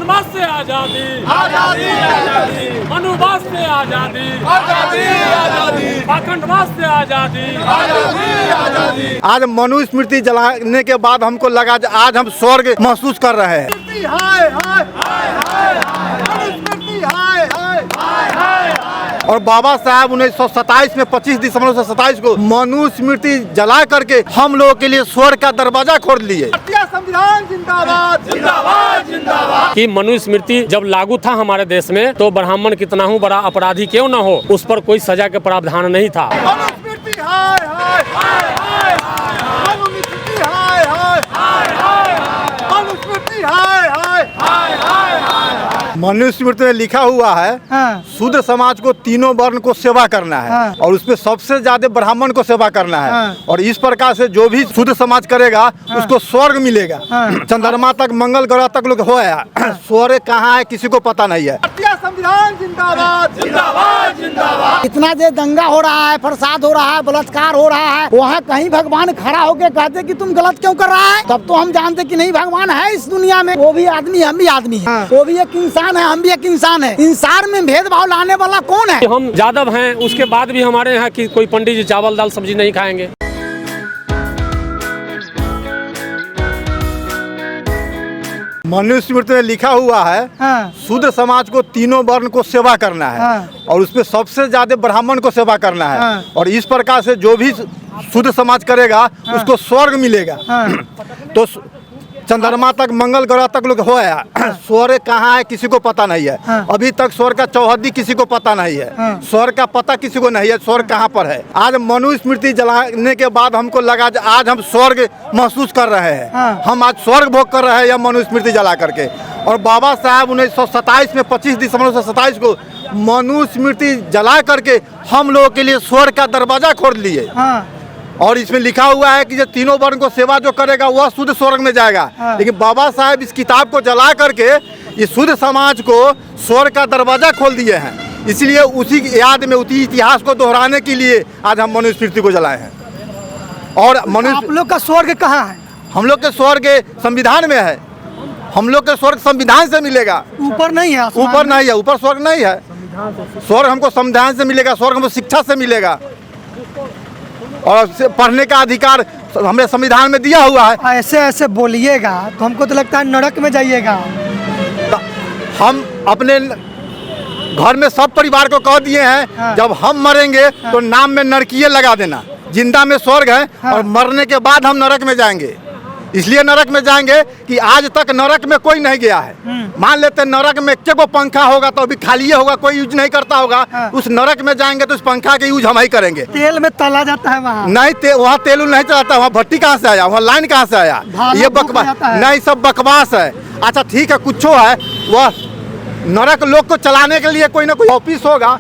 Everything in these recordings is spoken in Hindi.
पाखंडवाद से आजादी, आजादी आजादी, मनुवाद से आजादी, आजादी आजादी, पाखंडवाद से आजादी, आजादी आजादी। आज मनु स्मृति जलाने के बाद हमको लगा आज हम स्वर्ग महसूस कर रहे हैं। हाय हाय हाय हाय हाय। और बाबा साहब 1927 में 25 दिसंबर 1927 को मनु स्मृति जला करके हम लोगों के लिए स्वर्ग का दरवाजा खोल लिए। संविधान जिंदाबाद जिंदाबाद जिंदाबाद। कि मनु स्मृति जब लागू था हमारे देश में तो ब्राह्मण कितना हूँ बड़ा अपराधी क्यों न हो, उस पर कोई सजा के प्रावधान नहीं था। मनु स्मृति हाय हाय हाय हाय, मनु स्मृति हाय हाय हाय हाय, मनु स्मृति हाय हाय हाय हाय। मनु स्मृति में लिखा हुआ है शूद्र समाज को तीनों वर्ण को सेवा करना है और उसमें सबसे ज्यादा ब्राह्मण को सेवा करना है और इस प्रकार से जो भी शूद्र समाज करेगा उसको स्वर्ग मिलेगा। चंद्रमा तक मंगल ग्रह तक लोग हो आया, स्वर्ग कहाँ है किसी को पता नहीं है। संविधान जिंदाबाद जिंदाबाद जिंदाबाद। इतना जो दंगा हो रहा है, फसाद हो रहा है, बलात्कार हो रहा है, वहाँ कहीं भगवान खड़ा होके कहते कि तुम गलत क्यों कर रहा है, तब तो हम जानते कि नहीं भगवान है इस दुनिया में। वो भी आदमी हम भी आदमी है, वो भी एक इंसान है हम भी एक इंसान है। इंसान में भेदभाव लाने वाला कौन है? हम यादव हैं, उसके बाद भी हमारे यहाँ की कोई पंडित जी चावल दाल सब्जी नहीं खाएंगे। मनु स्मृति में लिखा हुआ है शूद्र समाज को तीनों वर्ण को सेवा करना है और उसमें सबसे ज्यादा ब्राह्मण को सेवा करना है और इस प्रकार से जो भी शूद्र समाज करेगा उसको स्वर्ग मिलेगा। तो चंद्रमा तक मंगल ग्रह तक लोग हो आया, स्वर्ग कहाँ है किसी को पता नहीं है। अभी तक स्वर्ग का चौहद्दी किसी को पता नहीं है, स्वर्ग का पता किसी को नहीं है, स्वर्ग कहाँ पर है। आज मनु स्मृति जलाने के बाद हमको लगा आज हम स्वर्ग महसूस कर रहे हैं। हम आज स्वर्ग भोग कर रहे हैं यह मनु स्मृति जला करके। और बाबा साहब 1927 में 25 दिसंबर 1927 को मनु स्मृति जला करके हम लोगों के लिए स्वर्ग का दरवाजा खोल लिए। और इसमें लिखा हुआ है कि जो तीनों वर्ण को सेवा जो करेगा वह शुद्ध स्वर्ग में जाएगा। लेकिन बाबा साहब इस किताब को जला करके इस शुद्ध समाज को स्वर्ग का दरवाजा खोल दिए हैं। इसलिए उसी याद में उसी इतिहास को दोहराने के लिए आज हम मनु स्मृति को जलाए हैं। और आप लोग का स्वर्ग कहाँ है? हम लोग के स्वर्ग संविधान में है। हम लोग के स्वर्ग संविधान से मिलेगा, ऊपर नहीं है। ऊपर नहीं है, ऊपर स्वर्ग नहीं है। स्वर्ग हमको संविधान से मिलेगा, स्वर्ग हमको शिक्षा से मिलेगा और पढ़ने का अधिकार हमें संविधान में दिया हुआ है। ऐसे ऐसे बोलिएगा तो हमको तो लगता है नरक में जाइएगा। हम अपने घर में सब परिवार को कह दिए हैं जब हम मरेंगे तो नाम में नरकीय लगा देना, जिंदा में स्वर्ग है और मरने के बाद हम नरक में जाएंगे। इसलिए नरक में जाएंगे कि आज तक नरक में कोई नहीं गया है। मान लेते नरक में एक को पंखा होगा तो अभी खाली होगा, कोई यूज नहीं करता होगा। उस नरक में जाएंगे तो उस पंखा के यूज हम ही करेंगे। तेल में तला जाता है वहाँ नहीं, वहाँ तेल नहीं चलाता, वहाँ भट्टी कहाँ से आया, वहाँ लाइन कहाँ से आया? ये बकवास नहीं, सब बकवास है। अच्छा ठीक है, कुछ है वह नरक लोग को चलाने के लिए कोई ना कोई ऑफिस होगा,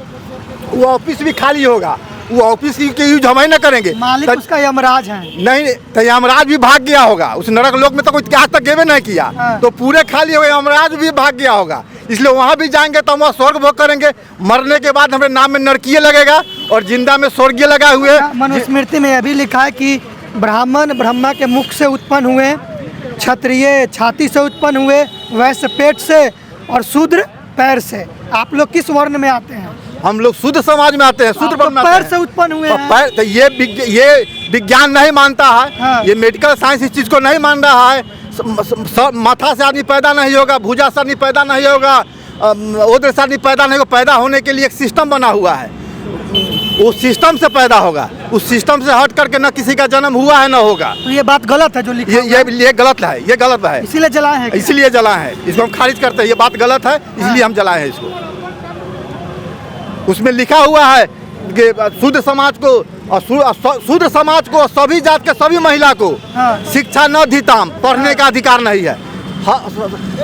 वो ऑफिस भी खाली होगा, वो ऑफिस के यूज हम ही ना करेंगे। मालिक उसका यमराज है। नहीं तो यमराज भी भाग गया होगा, उस नरक लोक में तो कुछ आज तक गेवे नहीं किया। तो पूरे खाली हो गए, यमराज भी भाग गया होगा। इसलिए वहाँ भी जाएंगे तो हम वहाँ स्वर्ग भोग करेंगे। मरने के बाद हमारे नाम में नरकीय लगेगा और जिंदा में स्वर्गीय लगा हुए। मनु स्मृति में यह भी लिखा है कि ब्राह्मण ब्रह्मा के मुख से उत्पन्न हुए, क्षत्रिय छाती से उत्पन्न हुए, वैश्य पेट से और शूद्र पैर से। आप लोग किस वर्ण में आते हैं? हम लोग शुद्ध समाज में आते हैं, शुद्ध पैर से उत्पन्न हुए हैं। पैर तो ये विज्ञान नहीं मानता है। ये मेडिकल साइंस इस चीज को नहीं मान रहा है। माथा से आदमी पैदा नहीं होगा, भुजा से आदमी पैदा नहीं होगा, उधर से आदमी पैदा नहीं होगा। पैदा होने के लिए एक सिस्टम बना हुआ है, उस सिस्टम से पैदा होगा। उस सिस्टम से हट करके न किसी का जन्म हुआ है न होगा। तो ये बात गलत है जो लिखा ये गलत है, ये गलत है। इसीलिए जलाए हैं, इसीलिए जलाए हैं। इसको हम खारिज करते हैं, ये बात गलत है, इसलिए हम जलाए हैं इसको। उसमें लिखा हुआ है कि शुद्ध समाज को और शूद्र समाज को, सभी जात के सभी महिला को शिक्षा न धीताम, पढ़ने का अधिकार नहीं है।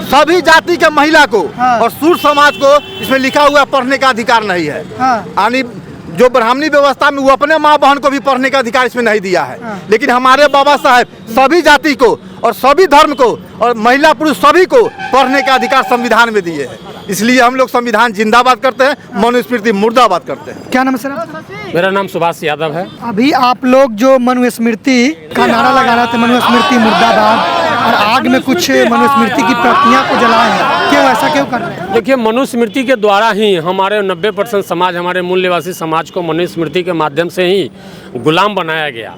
सभी जाति के महिला को और शूद्र समाज को इसमें लिखा हुआ पढ़ने का अधिकार नहीं है। यानी जो ब्राह्मणी व्यवस्था में वो अपने माँ बहन को भी पढ़ने का अधिकार इसमें नहीं दिया है। लेकिन हमारे बाबा साहब सभी जाति को और सभी धर्म को और महिला पुरुष सभी को पढ़ने का अधिकार संविधान में दिए हैं। इसलिए हम लोग संविधान जिंदाबाद करते हैं, मनु स्मृति मुर्दाबाद करते हैं। क्या नाम है सर? मेरा नाम सुभाष यादव है। अभी आप लोग जो मनु स्मृति का नारा लगा रहे थे, मनु स्मृति मुर्दाबाद, और आग में कुछ मनुस्मृति की प्रतियां को जलाए हैं, क्यों ऐसा क्यों कर रहे हैं? देखिए, मनुस्मृति के द्वारा ही हमारे 90% समाज, हमारे मूल निवासी समाज को मनुस्मृति के माध्यम से ही गुलाम बनाया गया।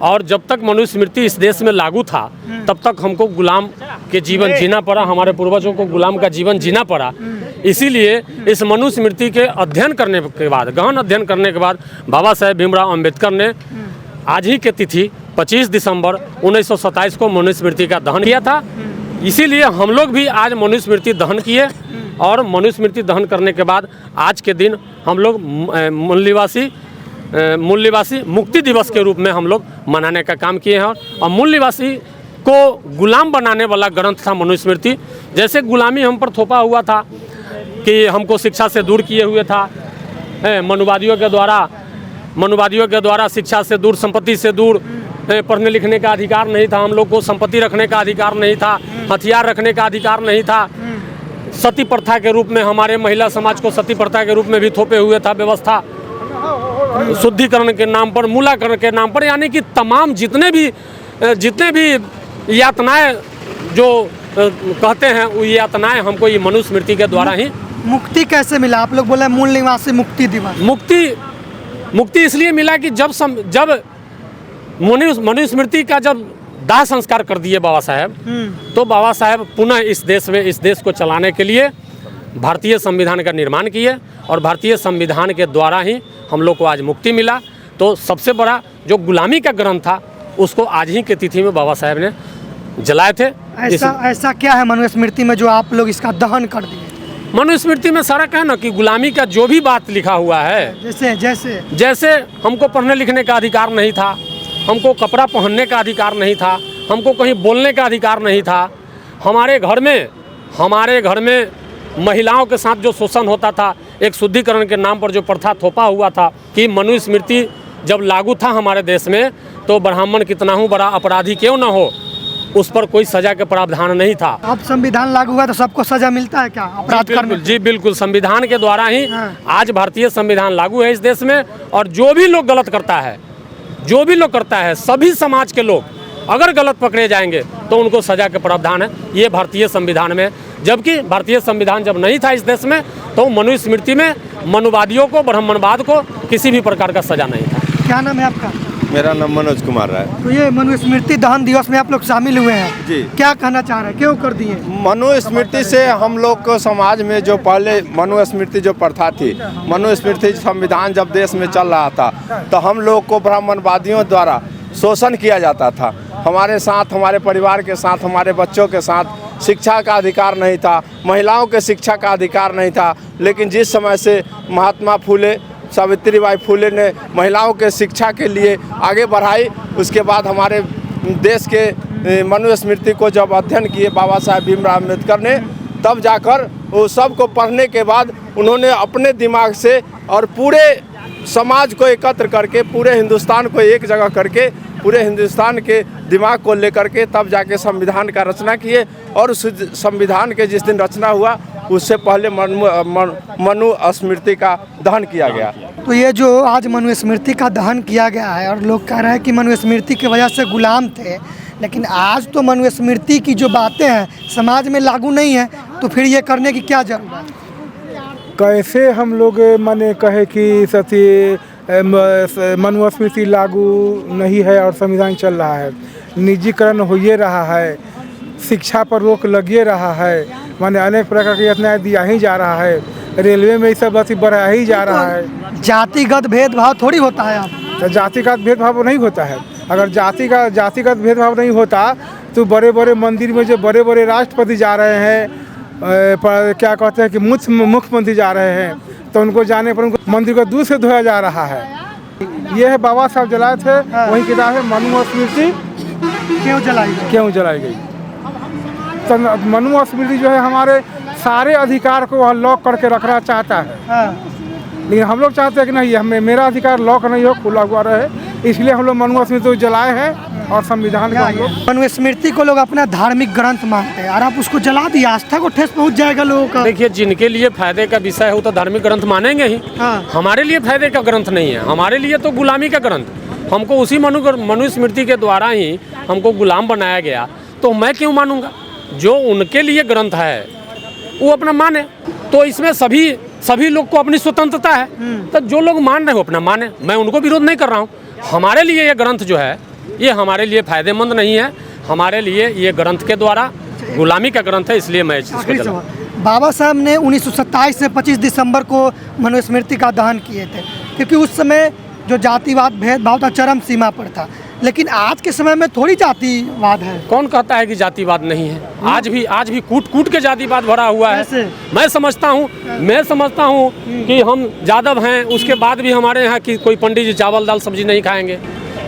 और जब तक मनुस्मृति इस देश में लागू था तब तक हमको गुलाम के जीवन जीना पड़ा, हमारे पूर्वजों को गुलाम का जीवन जीना पड़ा। इसीलिए इस मनुस्मृति के अध्ययन करने के बाद, गहन अध्ययन करने के बाद बाबा साहेब भीमराव अम्बेडकर ने आज ही के तिथि 25 दिसंबर 1927 को मनुस्मृति का दहन किया था। इसीलिए हम लोग भी आज मनुस्मृति दहन किए और मनुस्मृति दहन करने के बाद आज के दिन हम लोग मूल निवासी मुक्ति दिवस के रूप में हम लोग मनाने का काम किए हैं। और मूल निवासी को गुलाम बनाने वाला ग्रंथ था मनुस्मृति। जैसे गुलामी हम पर थोपा हुआ था कि हमको शिक्षा से दूर किए हुए था, मनुवादियों के द्वारा शिक्षा से दूर, संपत्ति से दूर, पढ़ने लिखने का अधिकार नहीं था, हम लोग को संपत्ति रखने का अधिकार नहीं था, हथियार रखने का अधिकार नहीं था। सती प्रथा के रूप में हमारे महिला समाज को सती प्रथा के रूप में भी थोपे हुए था व्यवस्था। शुद्धिकरण के नाम पर, मूलाकरण के नाम पर, यानी कि तमाम जितने भी यातनाएं जो कहते हैं वो यातनाएं हमको ये मनुस्मृति के द्वारा ही। मुक्ति कैसे मिला? आप लोग बोले मूल निवासी मुक्ति दिवस। मुक्ति इसलिए मिला कि जब मनुस्मृति का जब दाह संस्कार कर दिए बाबा साहेब, तो बाबा साहेब पुनः इस देश को चलाने के लिए भारतीय संविधान का निर्माण किए और भारतीय संविधान के द्वारा ही हम लोग को आज मुक्ति मिला। तो सबसे बड़ा जो गुलामी का ग्रंथ था उसको आज ही के तिथि में बाबा साहेब ने जलाए थे। ऐसा क्या है मनुस्मृति में जो आप लोग इसका दहन कर दिए? मनुस्मृति में सारा क्या है ना कि गुलामी का जो भी बात लिखा हुआ है, जैसे हमको पढ़ने लिखने का अधिकार नहीं था, हमको कपड़ा पहनने का अधिकार नहीं था, हमको कहीं बोलने का अधिकार नहीं था, हमारे घर में महिलाओं के साथ जो शोषण होता था, एक शुद्धिकरण के नाम पर जो प्रथा थोपा हुआ था कि मनुस्मृति जब लागू था हमारे देश में तो ब्राह्मण कितना ही बड़ा अपराधी क्यों ना हो, उस पर कोई सजा के प्रावधान नहीं था। अब संविधान लागू हुआ तो सबको सजा मिलता है क्या अपराध करने? जी बिल्कुल, संविधान के द्वारा ही आज भारतीय संविधान लागू है इस देश में। और जो भी लोग गलत करता है, सभी समाज के लोग अगर गलत पकड़े जाएंगे तो उनको सजा के प्रावधान है, ये भारतीय संविधान में। जबकि भारतीय संविधान जब नहीं था इस देश में तो मनुस्मृति में मनुवादियों को, ब्राह्मणवाद को किसी भी प्रकार का सजा नहीं था। क्या नाम है आपका? मेरा नाम मनोज कुमार है। तो ये मनुस्मृति दहन दिवस में आप लोग शामिल हुए हैं जी, क्या कहना चाह रहे हैं, क्यों कर दिए? मनुस्मृति से हम लोग को समाज में जो पहले मनुस्मृति जो प्रथा थी, मनुस्मृति संविधान जब देश में चल रहा था तो हम लोग को ब्राह्मणवादियों द्वारा शोषण किया जाता था। हमारे साथ, हमारे परिवार के साथ, हमारे बच्चों के साथ शिक्षा का अधिकार नहीं था, महिलाओं के शिक्षा का अधिकार नहीं था। लेकिन जिस समय से महात्मा फूले, सावित्रीबाई फूले ने महिलाओं के शिक्षा के लिए आगे बढ़ाई, उसके बाद हमारे देश के मनुस्मृति को जब अध्ययन किए बाबा साहेब भीमराव अम्बेडकर ने, तब जाकर वो सबको पढ़ने के बाद उन्होंने अपने दिमाग से और पूरे समाज को एकत्र करके, पूरे हिंदुस्तान को एक जगह करके, पूरे हिंदुस्तान के दिमाग को लेकर के तब जाके संविधान का रचना किए। और उस संविधान के जिस दिन रचना हुआ उससे पहले मनुस्मृति का दहन किया गया। तो ये जो आज मनुस्मृति का दहन किया गया है और लोग कह रहे हैं कि मनुस्मृति की वजह से गुलाम थे, लेकिन आज तो मनुस्मृति की जो बातें हैं समाज में लागू नहीं है, तो फिर ये करने की क्या जरूरत है? कैसे हम लोग माने कहे कि मनुस्मृति लागू नहीं है और संविधान चल रहा है, निजीकरण हो ये रहा है, शिक्षा पर रोक लगे रहा है, माने अनेक प्रकार की योजनाएं दिया ही जा रहा है, रेलवे में ये सब बस बढ़ा ही जा रहा है। जातिगत भेदभाव थोड़ी होता है अब? तो जातिगत भेदभाव नहीं होता है। अगर जातिगत भेदभाव नहीं होता तो बड़े बड़े मंदिर में जो बड़े बड़े राष्ट्रपति जा रहे हैं, क्या कहते हैं कि मुख्यमंत्री जा रहे हैं, तो उनको जाने पर उनको मंदिर को दूध से धोया जा रहा है। ये है बाबा साहब जलाए थे, वही किताब है मनुस्मृति क्यों जलाई गई। तो मनुस्मृति जो है हमारे सारे अधिकार को लॉक करके रखना चाहता है, लेकिन हम लोग चाहते हैं कि नहीं, हमें मेरा अधिकार लॉक नहीं हो, खुला हुआ रहे, इसलिए हम लोग मनुस्मृति को जलाए हैं। और संविधान का हम लोग मनुस्मृति को लोग अपना धार्मिक ग्रंथ मानते हैं और आप उसको जला दिए, आस्था को ठेस पहुंच जाएगा लोगों का। देखिए, जिनके लिए फायदे का विषय हो तो धार्मिक ग्रंथ मानेंगे ही। हमारे लिए फायदे का ग्रंथ नहीं है, हमारे लिए तो गुलामी का ग्रंथ। हमको उसी मनुस्मृति के द्वारा ही हमको गुलाम बनाया गया। तो मैं क्यों मानूंगा? जो उनके लिए ग्रंथ है वो अपना माने, तो इसमें सभी लोग को अपनी स्वतंत्रता है। तो जो लोग मान रहे हो अपना माने, मैं उनको विरोध नहीं कर रहा हूँ। हमारे लिए ये ग्रंथ जो है ये हमारे लिए फायदेमंद नहीं है। हमारे लिए ये ग्रंथ के द्वारा गुलामी का ग्रंथ है, इसलिए मैं इसको आखिरी जला। सवाल। बाबा साहब ने 1927 से 25 दिसंबर को मनुस्मृति का दहन किए थे, क्योंकि उस समय जो जातिवाद भेदभाव था चरम सीमा पर था। लेकिन आज के समय में थोड़ी जातिवाद है। कौन कहता है कि जातिवाद नहीं है? आज भी कूट के जातिवाद भरा हुआ है। कैसे? मैं समझता हूँ कि हम यादव हैं, उसके बाद भी हमारे यहाँ की कोई पंडित जी चावल दाल सब्जी नहीं खाएंगे,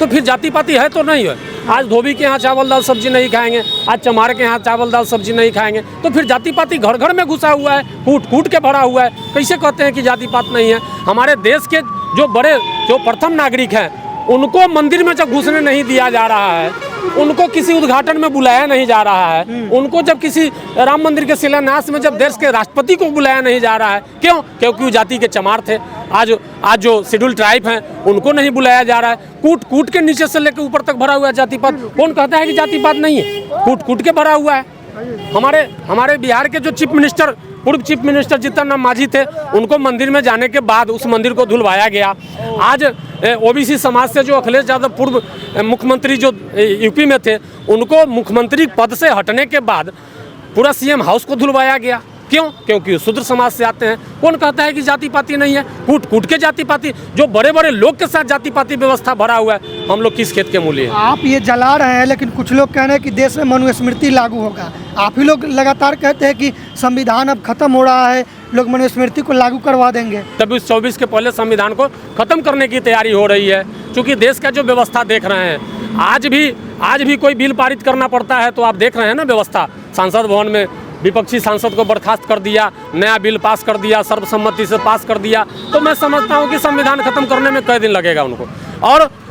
तो फिर जाति पाति है तो नहीं है। आज धोबी के यहाँ चावल दाल सब्जी नहीं खाएंगे, आज चमार के यहाँ चावल दाल सब्जी नहीं खाएंगे, तो फिर जाति पाति घर घर में घुसा हुआ है, कूट के भरा हुआ है। कैसे कहते हैं कि जाति पात नहीं है? हमारे देश के जो प्रथम नागरिक हैं उनको मंदिर में जब घुसने नहीं दिया जा रहा है, उनको किसी उद्घाटन में बुलाया नहीं जा रहा है, उनको जब किसी राम मंदिर के शिलान्यास में जब देश के राष्ट्रपति को बुलाया नहीं जा रहा है, क्यों? क्योंकि वो जाति के चमार थे। आज जो शेड्यूल ट्राइब हैं उनको नहीं बुलाया जा रहा है। कूट के नीचे से लेकर ऊपर तक भरा हुआ है जातिपात। कौन कहता है कि जातिपात नहीं है? कूट के भरा हुआ है। हमारे बिहार के जो पूर्व चीफ मिनिस्टर जीतन राम मांझी थे, उनको मंदिर में जाने के बाद उस मंदिर को धुलवाया गया। आज ओबीसी समाज से जो अखिलेश यादव पूर्व मुख्यमंत्री जो यूपी में थे, उनको मुख्यमंत्री पद से हटने के बाद पूरा सीएम हाउस को धुलवाया गया। क्यों? क्योंकि शूद्र समाज से आते हैं। कौन कहता है कि जाति पाति नहीं है? कूट के जाति पाति, जो बड़े बड़े लोग के साथ जाति पाति व्यवस्था भरा हुआ है, हम लोग किस खेत के मूल्य हैं? आप ये जला रहे हैं, लेकिन कुछ लोग कह रहे हैं कि देश में मनुस्मृति लागू होगा। आप ही लोग लगातार कहते हैं कि संविधान अब खत्म हो रहा है, लोग मनुस्मृति को लागू करवा देंगे। 23-24 के पहले संविधान को खत्म करने की तैयारी हो रही है, क्योंकि देश का जो व्यवस्था देख रहे हैं। आज भी कोई बिल पारित करना पड़ता है, तो आप देख रहे हैं ना व्यवस्था। संसद भवन में विपक्षी सांसद को बर्खास्त कर दिया, नया बिल पास कर दिया, सर्वसम्मति से पास कर दिया। तो मैं समझता हूँ कि संविधान खत्म करने में कई दिन लगेगा उनको।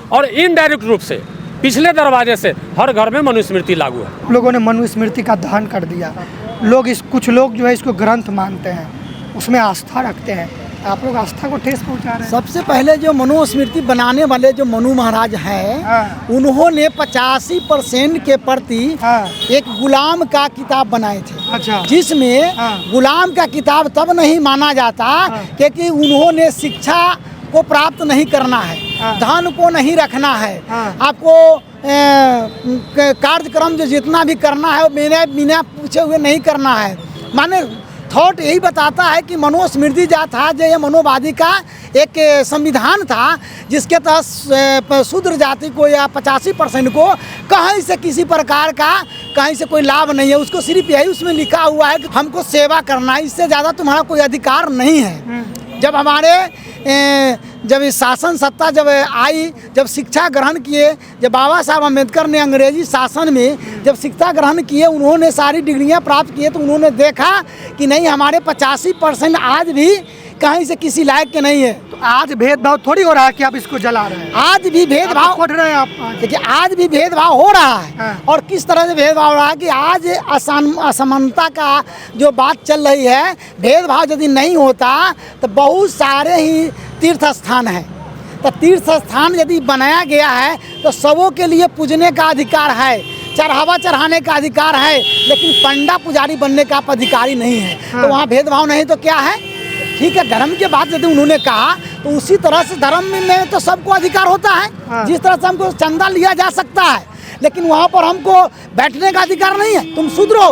और इनडायरेक्ट रूप से पिछले दरवाजे से हर घर में मनुस्मृति लागू है। लोगों ने मनुस्मृति का दहन कर दिया। कुछ लोग जो है इसको ग्रंथ मानते हैं, उसमें आस्था रखते हैं। आप लोग आस्था को ठेस पहुंचा रहे हैं। सबसे पहले जो मनुस्मृति बनाने वाले जो मनु महाराज हैं, उन्होंने 85% के प्रति एक गुलाम का किताब बनाए थे। अच्छा। जिसमें गुलाम का किताब तब नहीं माना जाता क्योंकि उन्होंने शिक्षा को प्राप्त नहीं करना है, धन को नहीं रखना है, आपको कार्यक्रम जो जितना भी करना है वो बिना पूछे हुए नहीं करना है। माने थॉट यही बताता है कि मनुस्मृति जो था, जो ये मनोवादी का एक संविधान था, जिसके तहत शूद्र जाति को या 85% को कहीं से किसी प्रकार का कहीं से कोई लाभ नहीं है। उसको सिर्फ यही उसमें लिखा हुआ है कि हमको सेवा करना है, इससे ज़्यादा तुम्हारा कोई अधिकार नहीं है। जब इस शासन सत्ता जब आई, जब शिक्षा ग्रहण किए, जब बाबा साहब अम्बेडकर ने अंग्रेजी शासन में जब शिक्षा ग्रहण किए, उन्होंने सारी डिग्रियां प्राप्त किए, तो उन्होंने देखा कि नहीं, हमारे 85% आज भी कहीं से किसी लायक के नहीं है। तो आज भेदभाव थोड़ी हो रहा है कि आप इसको जला रहे हैं। आज भी भेदभाव खोट रहे हैं आप। देखिए, आज भी भेदभाव हो रहा है। और किस तरह से भेदभाव हो रहा है कि आज असमानता का जो बात चल रही है, भेदभाव यदि नहीं होता तो बहुत सारे ही तीर्थ स्थान हैं। तो तीर्थ स्थान यदि बनाया गया है तो सबों के लिए पूजने का अधिकार है, चढ़ावा चढ़ाने का अधिकार है, लेकिन पंडा पुजारी बनने का अधिकारी नहीं है। तो वहाँ भेदभाव नहीं तो क्या है? ठीक है, धर्म के बाद यदि उन्होंने कहा तो उसी तरह से धर्म में तो सबको अधिकार होता है। जिस तरह से हमको चंदा लिया जा सकता है, लेकिन वहाँ पर हमको बैठने का अधिकार नहीं है। तुम शूद्र हो,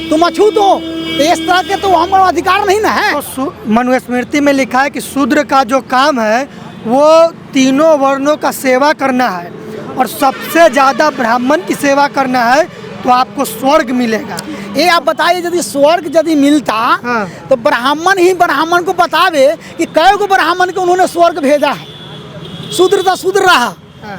तुम अछूत हो, तो इस तरह के तो हमारा अधिकार नहीं ना है। तो मनुस्मृति में लिखा है कि शूद्र का जो काम है वो तीनों वर्णों का सेवा करना है, और सबसे ज़्यादा ब्राह्मण की सेवा करना है, तो आपको स्वर्ग मिलेगा। ये आप बताइए, यदि स्वर्ग यदि मिलता तो ब्राह्मण ही ब्राह्मण को बतावे कि कई को ब्राह्मण को उन्होंने स्वर्ग भेजा है। शूद्र तो शूद्र रहा।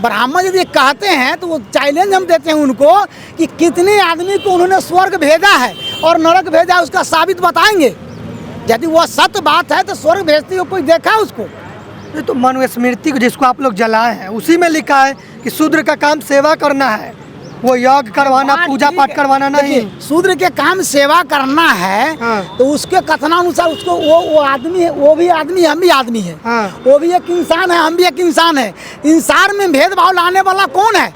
ब्राह्मण यदि कहते हैं तो वो चैलेंज हम देते हैं उनको कि कितने आदमी को उन्होंने स्वर्ग भेजा है और नरक भेजा है, उसका साबित बताएंगे। यदि वह सत्य बात है तो स्वर्ग भेजते हुए कोई देखा है उसको? तो मनुस्मृति को जिसको आप लोग जलाए हैं, उसी में लिखा है कि शूद्र का काम सेवा करना है, वो यज्ञ करवाना, पूजा पाठ करवाना नहीं। शूद्र के काम सेवा करना है तो उसके कथनानुसार उसको वो आदमी है, वो भी आदमी, हम भी आदमी है। वो भी एक इंसान है, हम भी एक इंसान है। इंसान में भेदभाव लाने वाला कौन है?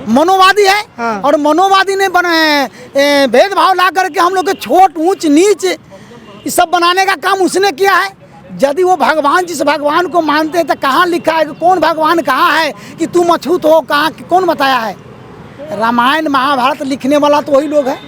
मनोवादी है। हाँ। और मनोवादी ने भेदभाव ला करके हम लोग के छोट ऊंच नीच ये सब बनाने का काम उसने किया है। यदि वो भगवान जिस भगवान को मानते हैं तो कहाँ लिखा है कि कौन भगवान कहाँ है कि तुम अछूत हो, कहाँ कौन बताया है? रामायण महाभारत लिखने वाला तो वही लोग है।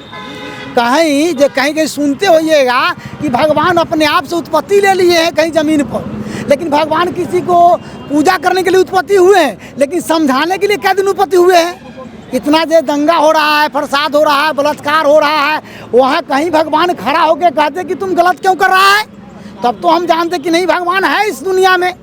कहीं जो कहीं सुनते होइएगा कि भगवान अपने आप से उत्पत्ति ले लिए हैं कहीं ज़मीन पर, लेकिन भगवान किसी को पूजा करने के लिए उत्पत्ति हुए हैं, लेकिन समझाने के लिए क्या दिन उत्पत्ति हुए हैं? इतना जो दंगा हो रहा है, फसाद हो रहा है, बलात्कार हो रहा है, वहाँ कहीं भगवान खड़ा होकर कहते कि तुम गलत क्यों कर रहा है? तब तो हम जानते कि नहीं भगवान है इस दुनिया में।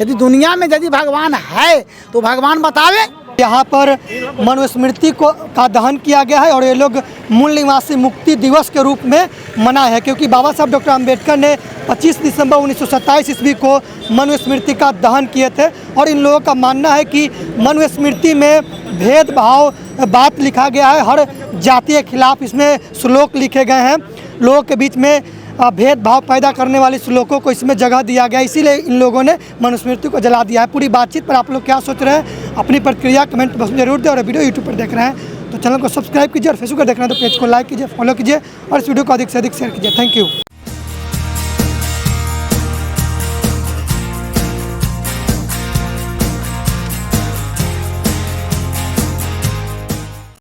यदि दुनिया में यदि भगवान है तो भगवान बतावे। यहाँ पर मनुस्मृति का दहन किया गया है और ये लोग मूल निवासी मुक्ति दिवस के रूप में मनाए हैं, क्योंकि बाबा साहब डॉक्टर अम्बेडकर ने 25 दिसंबर 1927 ईस्वी को मनुस्मृति का दहन किए थे। और इन लोगों का मानना है कि मनुस्मृति में भेदभाव बात लिखा गया है, हर जाति के खिलाफ इसमें श्लोक लिखे गए हैं, लोगों के बीच में भेदभाव पैदा करने वाले श्लोकों को इसमें जगह दिया गया, इसीलिए इन लोगों ने मनुस्मृति को जला दिया है। पूरी बातचीत पर आप लोग क्या सोच रहे हैं, अपनी प्रतिक्रिया कमेंट बॉक्स में जरूर दें। और वीडियो यूट्यूब पर देख रहे हैं तो चैनल को सब्सक्राइब कीजिए और फेसबुक पर देख रहे हैं तो पेज को लाइक कीजिए, फॉलो कीजिए और इस वीडियो को अधिक से अधिक शेयर कीजिए। Thank you.